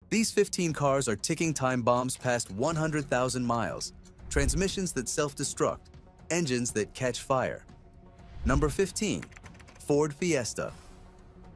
These 15 cars are ticking time bombs past 100,000 miles, transmissions that self-destruct, engines that catch fire. Number 15. Ford Fiesta.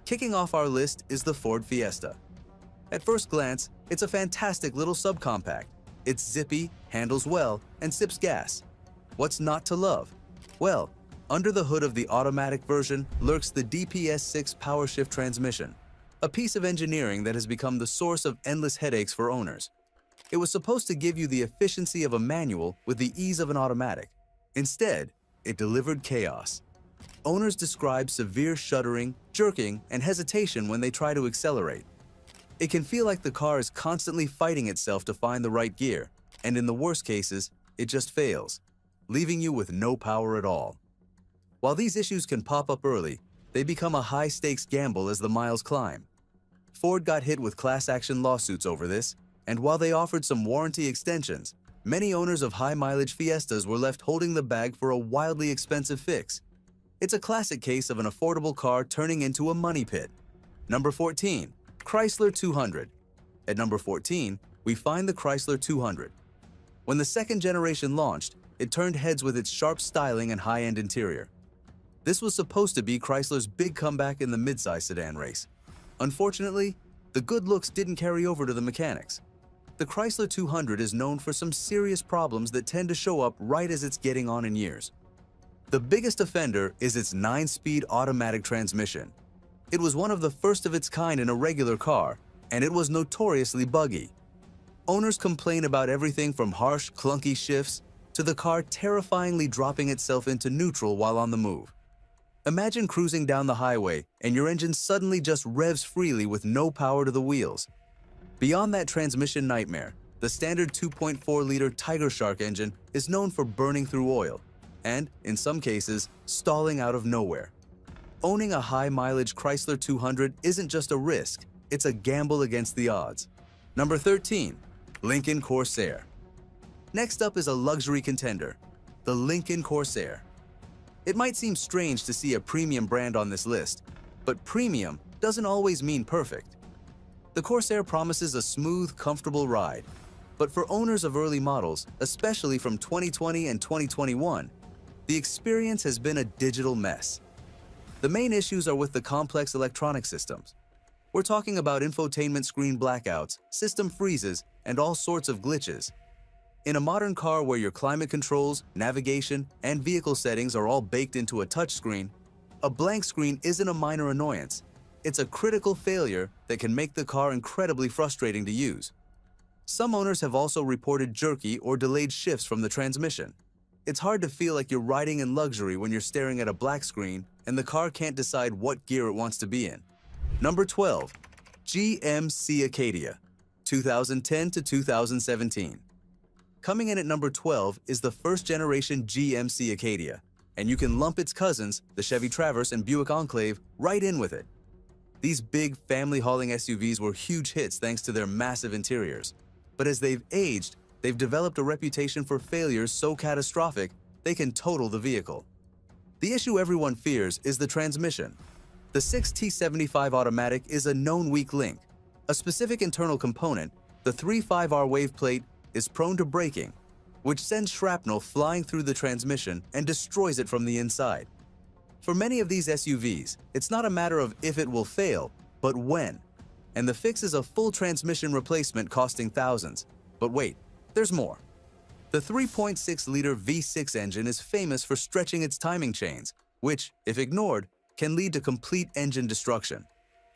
Kicking off our list is the Ford Fiesta. At first glance, it's a fantastic little subcompact. It's zippy, handles well, and sips gas. What's not to love? Well, under the hood of the automatic version lurks the DPS6 powershift transmission, a piece of engineering that has become the source of endless headaches for owners. It was supposed to give you the efficiency of a manual with the ease of an automatic. Instead, it delivered chaos. Owners describe severe shuddering, jerking, and hesitation when they try to accelerate. It can feel like the car is constantly fighting itself to find the right gear, and in the worst cases, it just fails, leaving you with no power at all. While these issues can pop up early, they become a high-stakes gamble as the miles climb. Ford got hit with class action lawsuits over this, and while they offered some warranty extensions, many owners of high-mileage Fiestas were left holding the bag for a wildly expensive fix. It's a classic case of an affordable car turning into a money pit. Number 14. Chrysler 200. At number 14, we find the Chrysler 200. When the second generation launched, it turned heads with its sharp styling and high-end interior. This was supposed to be Chrysler's big comeback in the midsize sedan race. Unfortunately, the good looks didn't carry over to the mechanics. The Chrysler 200 is known for some serious problems that tend to show up right as it's getting on in years. The biggest offender is its 9-speed automatic transmission. It was one of the first of its kind in a regular car, and it was notoriously buggy. Owners complain about everything from harsh, clunky shifts to the car terrifyingly dropping itself into neutral while on the move. Imagine cruising down the highway and your engine suddenly just revs freely with no power to the wheels. Beyond that transmission nightmare, the standard 2.4-liter Tiger Shark engine is known for burning through oil and, in some cases, stalling out of nowhere. Owning a high-mileage Chrysler 200 isn't just a risk, it's a gamble against the odds. Number 13. Lincoln Corsair. Next up is a luxury contender, the Lincoln Corsair. It might seem strange to see a premium brand on this list, but premium doesn't always mean perfect. The Corsair promises a smooth, comfortable ride, but for owners of early models, especially from 2020 and 2021, the experience has been a digital mess. The main issues are with the complex electronic systems. We're talking about infotainment screen blackouts, system freezes, and all sorts of glitches. In a modern car where your climate controls, navigation, and vehicle settings are all baked into a touchscreen, a blank screen isn't a minor annoyance. It's a critical failure that can make the car incredibly frustrating to use. Some owners have also reported jerky or delayed shifts from the transmission. It's hard to feel like you're riding in luxury when you're staring at a black screen and the car can't decide what gear it wants to be in. Number 12. GMC Acadia, 2010 to 2017. Coming in at number 12 is the first-generation GMC Acadia, and you can lump its cousins, the Chevy Traverse and Buick Enclave, right in with it. These big, family-hauling SUVs were huge hits thanks to their massive interiors. But as they've aged, they've developed a reputation for failures so catastrophic they can total the vehicle. The issue everyone fears is the transmission. The 6T75 automatic is a known weak link. A specific internal component, the 3.5R wave plate, is prone to breaking, which sends shrapnel flying through the transmission and destroys it from the inside. For many of these SUVs, it's not a matter of if it will fail, but when. And the fix is a full transmission replacement costing thousands. But wait, there's more. The 3.6-liter V6 engine is famous for stretching its timing chains, which, if ignored, can lead to complete engine destruction.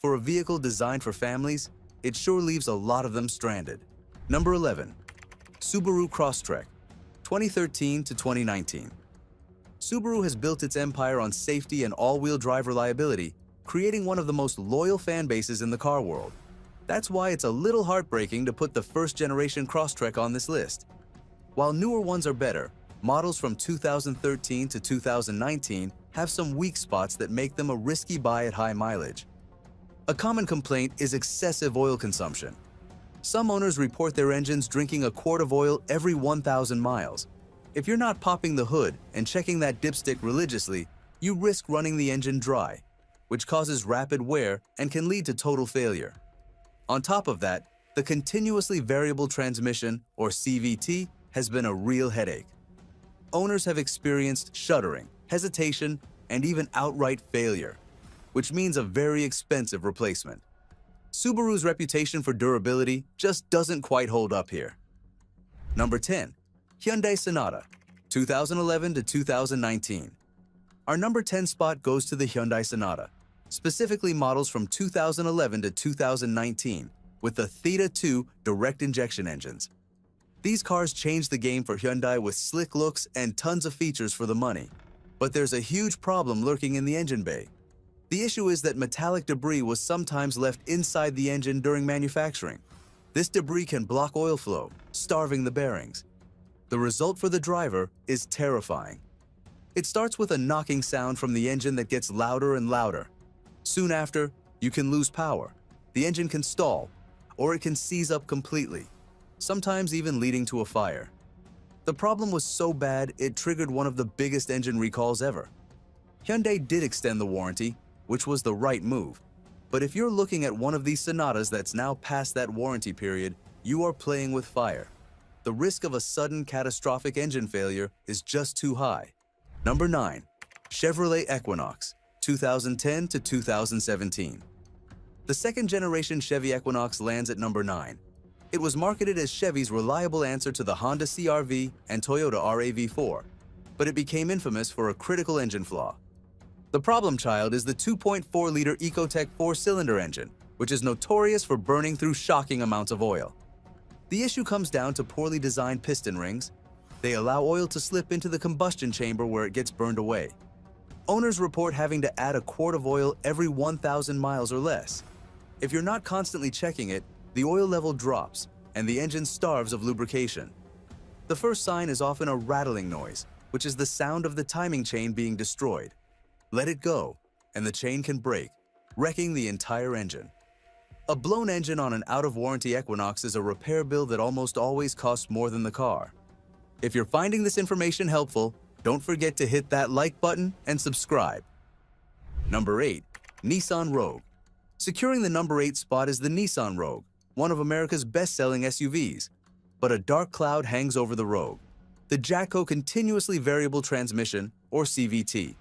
For a vehicle designed for families, it sure leaves a lot of them stranded. Number 11. Subaru Crosstrek, 2013 to 2019. Subaru has built its empire on safety and all-wheel drive reliability, creating one of the most loyal fan bases in the car world. That's why it's a little heartbreaking to put the first-generation Crosstrek on this list. While newer ones are better, models from 2013 to 2019 have some weak spots that make them a risky buy at high mileage. A common complaint is excessive oil consumption. Some owners report their engines drinking a quart of oil every 1,000 miles. If you're not popping the hood and checking that dipstick religiously, you risk running the engine dry, which causes rapid wear and can lead to total failure. On top of that, The continuously variable transmission, or CVT, has been a real headache. Owners have experienced shuddering, hesitation, and even outright failure, which means a very expensive replacement. Subaru's reputation for durability just doesn't quite hold up here. Number 10. Hyundai Sonata, 2011 to 2019. Our number 10 spot goes to the Hyundai Sonata, specifically models from 2011 to 2019, with the Theta 2 direct injection engines. These cars changed the game for Hyundai with slick looks and tons of features for the money. But there's a huge problem lurking in the engine bay. The issue is that metallic debris was sometimes left inside the engine during manufacturing. This debris can block oil flow, starving the bearings. The result for the driver is terrifying. It starts with a knocking sound from the engine that gets louder and louder. Soon after, you can lose power. The engine can stall, or it can seize up completely, sometimes even leading to a fire. The problem was so bad it triggered one of the biggest engine recalls ever. Hyundai did extend the warranty, which was the right move. But if you're looking at one of these Sonatas that's now past that warranty period, you are playing with fire. The risk of a sudden catastrophic engine failure is just too high. Number 9. Chevrolet Equinox, 2010 to 2017. The second-generation Chevy Equinox lands at number 9. It was marketed as Chevy's reliable answer to the Honda CR-V and Toyota RAV4, but it became infamous for a critical engine flaw. The problem child is the 2.4-liter Ecotec 4-cylinder engine, which is notorious for burning through shocking amounts of oil. The issue comes down to poorly designed piston rings. They allow oil to slip into the combustion chamber where it gets burned away. Owners report having to add a quart of oil every 1,000 miles or less. If you're not constantly checking it, the oil level drops and the engine starves of lubrication. The first sign is often a rattling noise, which is the sound of the timing chain being destroyed. Let it go, and the chain can break, wrecking the entire engine. A blown engine on an out-of-warranty Equinox is a repair bill that almost always costs more than the car. If you're finding this information helpful, don't forget to hit that like button and subscribe. Number 8. Nissan Rogue. Securing the number 8 spot is the Nissan Rogue, one of America's best-selling SUVs. But a dark cloud hangs over the Rogue, the Jatco continuously variable transmission, or CVT.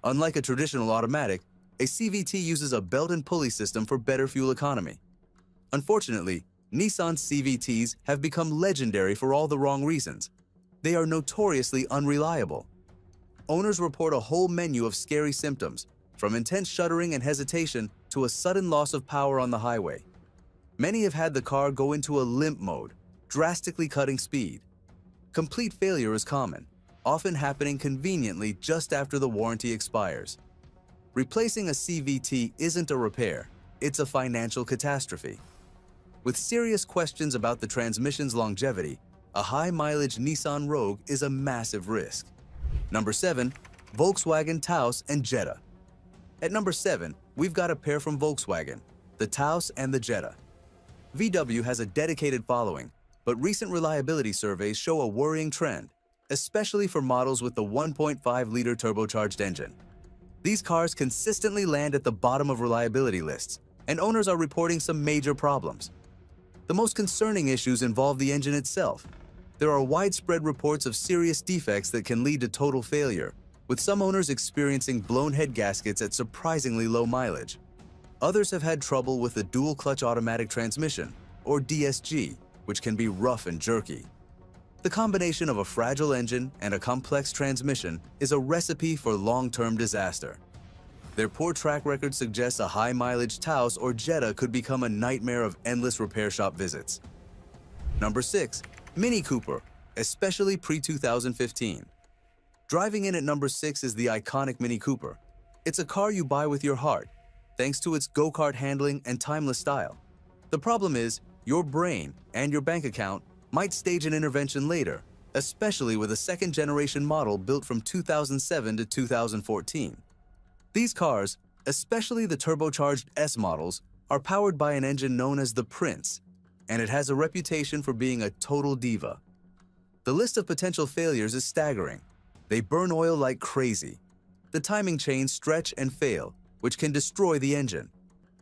Unlike a traditional automatic, a CVT uses a belt and pulley system for better fuel economy. Unfortunately, Nissan's CVTs have become legendary for all the wrong reasons. They are notoriously unreliable. Owners report a whole menu of scary symptoms, from intense shuddering and hesitation to a sudden loss of power on the highway. Many have had the car go into a limp mode, drastically cutting speed. Complete failure is common, often happening conveniently just after the warranty expires. Replacing a CVT isn't a repair, it's a financial catastrophe. With serious questions about the transmission's longevity, a high-mileage Nissan Rogue is a massive risk. Number 7. Volkswagen Taos and Jetta. At number 7, we've got a pair from Volkswagen, the Taos and the Jetta. VW has a dedicated following, but recent reliability surveys show a worrying trend, especially for models with the 1.5-liter turbocharged engine. These cars consistently land at the bottom of reliability lists, and owners are reporting some major problems. The most concerning issues involve the engine itself. There are widespread reports of serious defects that can lead to total failure, with some owners experiencing blown head gaskets at surprisingly low mileage. Others have had trouble with the dual-clutch automatic transmission, or DSG, which can be rough and jerky. The combination of a fragile engine and a complex transmission is a recipe for long-term disaster. Their poor track record suggests a high-mileage Taos or Jetta could become a nightmare of endless repair shop visits. Number 6. Mini Cooper, especially pre-2015. Driving in at number 6 is the iconic Mini Cooper. It's a car you buy with your heart, thanks to its go-kart handling and timeless style. The problem is, your brain and your bank account might stage an intervention later, especially with a second-generation model built from 2007 to 2014. These cars, especially the turbocharged S models, are powered by an engine known as the Prince, and it has a reputation for being a total diva. The list of potential failures is staggering. They burn oil like crazy. The timing chains stretch and fail, which can destroy the engine.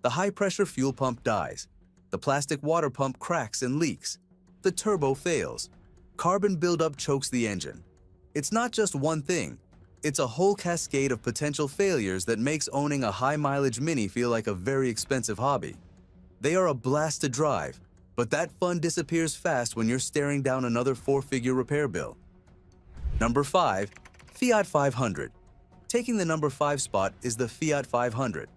The high-pressure fuel pump dies. The plastic water pump cracks and leaks. The turbo fails. Carbon buildup chokes the engine. It's not just one thing. It's a whole cascade of potential failures that makes owning a high-mileage Mini feel like a very expensive hobby. They are a blast to drive, but that fun disappears fast when you're staring down another four-figure repair bill. Number 5. Fiat 500. Taking the number 5 spot is the Fiat 500.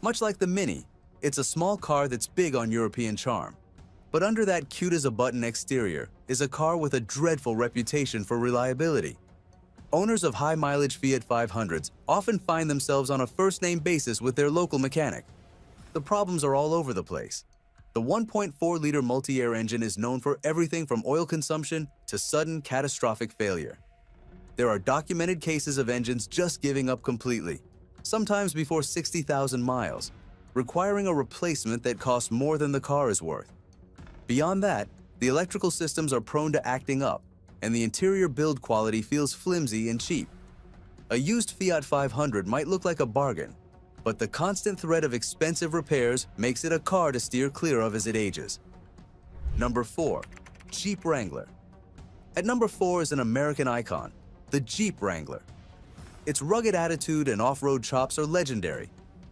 Much like the Mini, it's a small car that's big on European charm. But under that cute-as-a-button exterior is a car with a dreadful reputation for reliability. Owners of high-mileage Fiat 500s often find themselves on a first-name basis with their local mechanic. The problems are all over the place. The 1.4-liter multi-air engine is known for everything from oil consumption to sudden catastrophic failure. There are documented cases of engines just giving up completely, sometimes before 60,000 miles, requiring a replacement that costs more than the car is worth. Beyond that, the electrical systems are prone to acting up, and the interior build quality feels flimsy and cheap. A used Fiat 500 might look like a bargain, but the constant threat of expensive repairs makes it a car to steer clear of as it ages. Number 4. Jeep Wrangler. At number 4 is an American icon, the Jeep Wrangler. Its rugged attitude and off-road chops are legendary,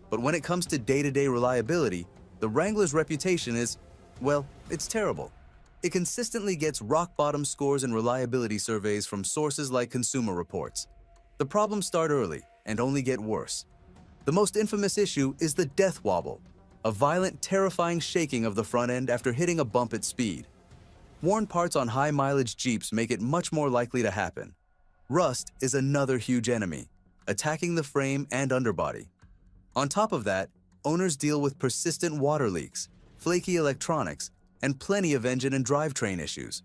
but when it comes to day-to-day reliability, the Wrangler's reputation is, well, it's terrible. It consistently gets rock-bottom scores in reliability surveys from sources like Consumer Reports. The problems start early and only get worse. The most infamous issue is the death wobble, a violent, terrifying shaking of the front end after hitting a bump at speed. Worn parts on high-mileage Jeeps make it much more likely to happen. Rust is another huge enemy, attacking the frame and underbody. On top of that, owners deal with persistent water leaks, flaky electronics, and plenty of engine and drivetrain issues.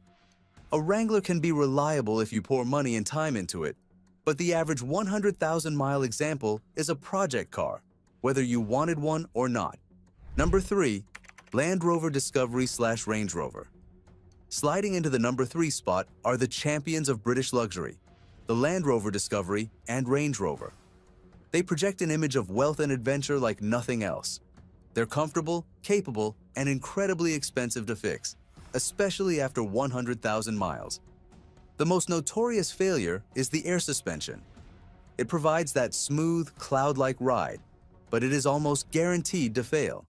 A Wrangler can be reliable if you pour money and time into it, but the average 100,000-mile example is a project car, whether you wanted one or not. Number 3. Land Rover Discovery/Range Rover. Sliding into the number 3 spot are the champions of British luxury, the Land Rover Discovery and Range Rover. They project an image of wealth and adventure like nothing else. They're comfortable, capable, and incredibly expensive to fix, especially after 100,000 miles. The most notorious failure is the air suspension. It provides that smooth, cloud-like ride, but it is almost guaranteed to fail.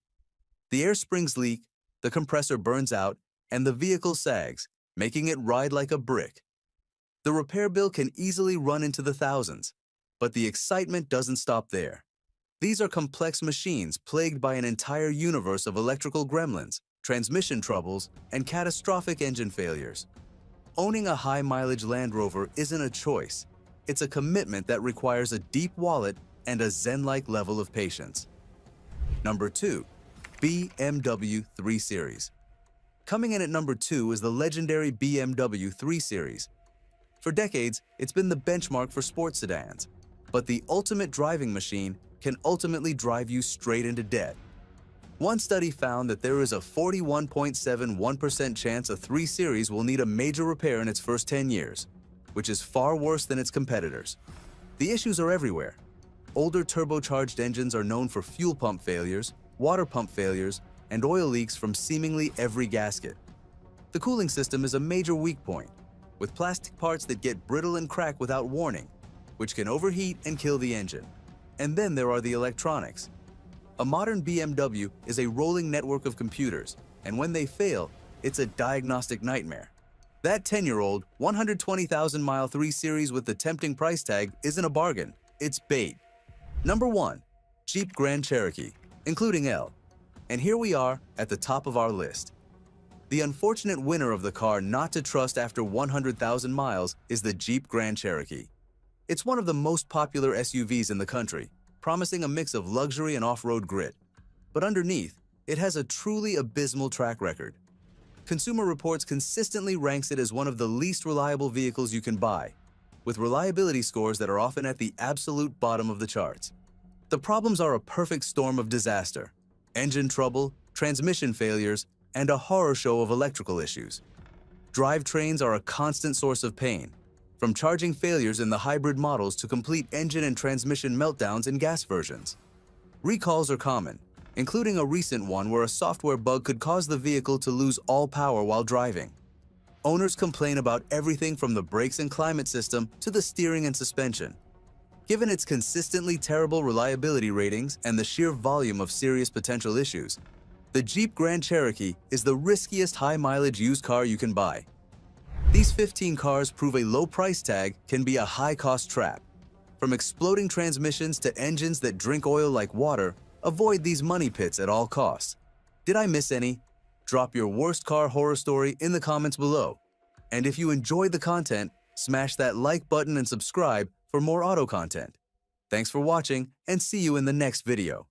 The air springs leak, the compressor burns out, and the vehicle sags, making it ride like a brick. The repair bill can easily run into the thousands, but the excitement doesn't stop there. These are complex machines plagued by an entire universe of electrical gremlins, transmission troubles, and catastrophic engine failures. Owning a high-mileage Land Rover isn't a choice. It's a commitment that requires a deep wallet and a zen-like level of patience. Number 2. BMW 3 Series. Coming in at number 2 is the legendary BMW 3 Series. For decades, it's been the benchmark for sports sedans, but the ultimate driving machine can ultimately drive you straight into debt. One study found that there is a 41.71% chance a 3 Series will need a major repair in its first 10 years, which is far worse than its competitors. The issues are everywhere. Older turbocharged engines are known for fuel pump failures, water pump failures, and oil leaks from seemingly every gasket. The cooling system is a major weak point, with plastic parts that get brittle and crack without warning, which can overheat and kill the engine. And then there are the electronics. A modern BMW is a rolling network of computers, and when they fail, it's a diagnostic nightmare. That 10-year-old, 120,000-mile 3 Series with the tempting price tag isn't a bargain, it's bait. Number 1. Jeep Grand Cherokee, including L. And here we are at the top of our list. The unfortunate winner of the car not to trust after 100,000 miles is the Jeep Grand Cherokee. It's one of the most popular SUVs in the country, promising a mix of luxury and off-road grit. But underneath, it has a truly abysmal track record. Consumer Reports consistently ranks it as one of the least reliable vehicles you can buy, with reliability scores that are often at the absolute bottom of the charts. The problems are a perfect storm of disaster: engine trouble, transmission failures, and a horror show of electrical issues. Drivetrains are a constant source of pain, from charging failures in the hybrid models to complete engine and transmission meltdowns in gas versions. Recalls are common, including a recent one where a software bug could cause the vehicle to lose all power while driving. Owners complain about everything from the brakes and climate system to the steering and suspension. Given its consistently terrible reliability ratings and the sheer volume of serious potential issues, the Jeep Grand Cherokee is the riskiest high-mileage used car you can buy. These 15 cars prove a low price tag can be a high-cost trap. From exploding transmissions to engines that drink oil like water, avoid these money pits at all costs. Did I miss any? Drop your worst car horror story in the comments below. And if you enjoyed the content, smash that like button and subscribe for more auto content. Thanks for watching, and see you in the next video.